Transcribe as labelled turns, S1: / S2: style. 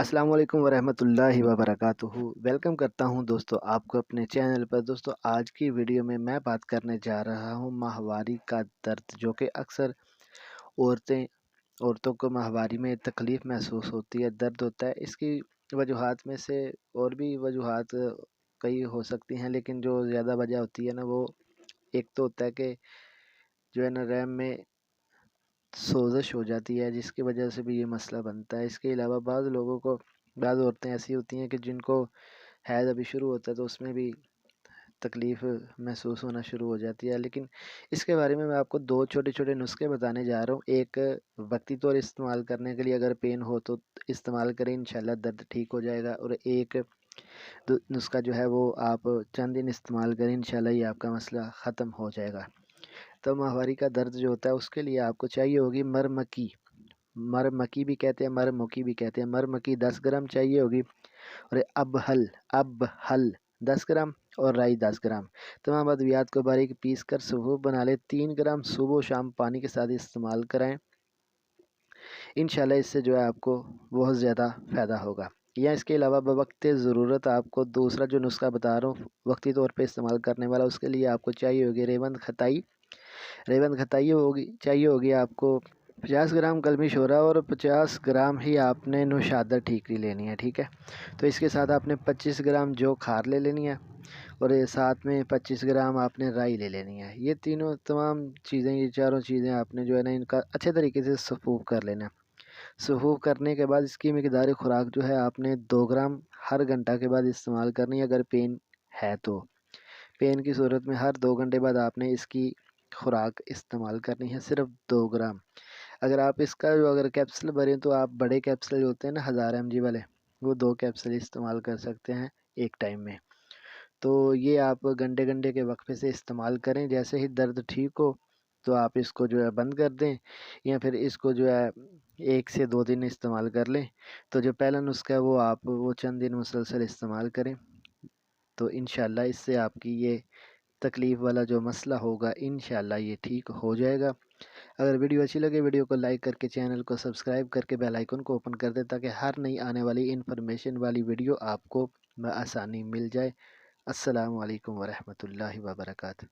S1: السلام علیکم ورحمۃ اللہ وبرکاتہ۔ ویلکم کرتا ہوں دوستو آپ کو اپنے چینل پر۔ دوستو آج کی ویڈیو میں بات کرنے جا رہا ہوں ماہواری کا درد، جو کہ اکثر عورتوں کو ماہواری میں تکلیف محسوس ہوتی ہے، درد ہوتا ہے۔ اس کی وجوہات میں سے اور بھی وجوہات کئی ہو سکتی ہیں، لیکن جو زیادہ وجہ ہوتی ہے نا، وہ ایک تو ہوتا ہے کہ جو ہے نا رحم میں سوزش ہو جاتی ہے، جس کی وجہ سے بھی یہ مسئلہ بنتا ہے۔ اس کے علاوہ بعض عورتیں ایسی ہوتی ہیں کہ جن کو حیض ابھی شروع ہوتا ہے تو اس میں بھی تکلیف محسوس ہونا شروع ہو جاتی ہے، لیکن اس کے بارے میں آپ کو دو چھوٹے چھوٹے نسخے بتانے جا رہا ہوں۔ ایک وقتی طور استعمال کرنے کے لیے، اگر پین ہو تو استعمال کریں، انشاءاللہ درد ٹھیک ہو جائے گا، اور ایک نسخہ جو ہے وہ آپ چند دن استعمال کریں، انشاءاللہ یہ آپ کا مسئلہ ختم ہو جائے گا۔ تو ماہواری کا درد جو ہوتا ہے اس کے لیے آپ کو چاہیے ہوگی مرمکی بھی کہتے ہیں، مرمکی بھی کہتے ہیں۔ مرمکی 10 گرام چاہیے ہوگی، اور ابہل 10 گرام، اور رائی 10 گرام۔ تمام ادویات کو باریک پیس کر صفوف بنا لیں۔ 3 گرام صبح و شام پانی کے ساتھ استعمال کرائیں، انشاءاللہ اس سے جو ہے آپ کو بہت زیادہ فائدہ ہوگا۔ یا اس کے علاوہ بوقت ضرورت آپ کو دوسرا جو نسخہ بتا رہا ہوں وقتی طور پہ استعمال کرنے والا، اس کے لیے آپ کو چاہیے ہوگی ریوند کھتائی چاہیے ہوگی آپ کو 50 گرام کلمی شورا، اور 50 گرام ہی آپ نے نوشادر ٹھیکری لینی ہے، ٹھیک ہے۔ تو اس کے ساتھ آپ نے 25 گرام جو کھار لے لینی ہے، اور ساتھ میں 25 گرام آپ نے رائی لے لینی ہے۔ یہ چاروں چیزیں آپ نے جو ہے نا ان کا اچھے طریقے سے صفوف کر لینا ہے۔ صفوف کرنے کے بعد اس کی مقدار خوراک جو ہے آپ نے 2 گرام ہر گھنٹہ کے بعد استعمال کرنی ہے، اگر پین ہے تو۔ پین کی صورت میں ہر 2 گھنٹے بعد آپ نے اس کی خوراک استعمال کرنی ہے، صرف 2 گرام۔ اگر آپ اس کا اگر کیپسول بھریں تو آپ بڑے کیپسول ہوتے ہیں نا 1000 mg والے، وہ 2 کیپسول استعمال کر سکتے ہیں ایک ٹائم میں۔ تو یہ آپ گھنٹے کے وقفے سے استعمال کریں، جیسے ہی درد ٹھیک ہو تو آپ اس کو جو ہے بند کر دیں، یا پھر اس کو جو ہے 1 سے 2 دن استعمال کر لیں۔ تو جو پہلا نسخہ ہے وہ چند دن مسلسل استعمال کریں، تو انشاءاللہ اس سے آپ کی یہ تکلیف والا جو مسئلہ ہوگا انشاءاللہ یہ ٹھیک ہو جائے گا۔ اگر ویڈیو اچھی لگے ویڈیو کو لائک کر کے چینل کو سبسکرائب کر کے بیل آئیکن کو اوپن کر دیں، تاکہ ہر نئی آنے والی انفارمیشن والی ویڈیو آپ کو بآسانی مل جائے۔ السلام علیکم ورحمۃ اللہ وبرکاتہ۔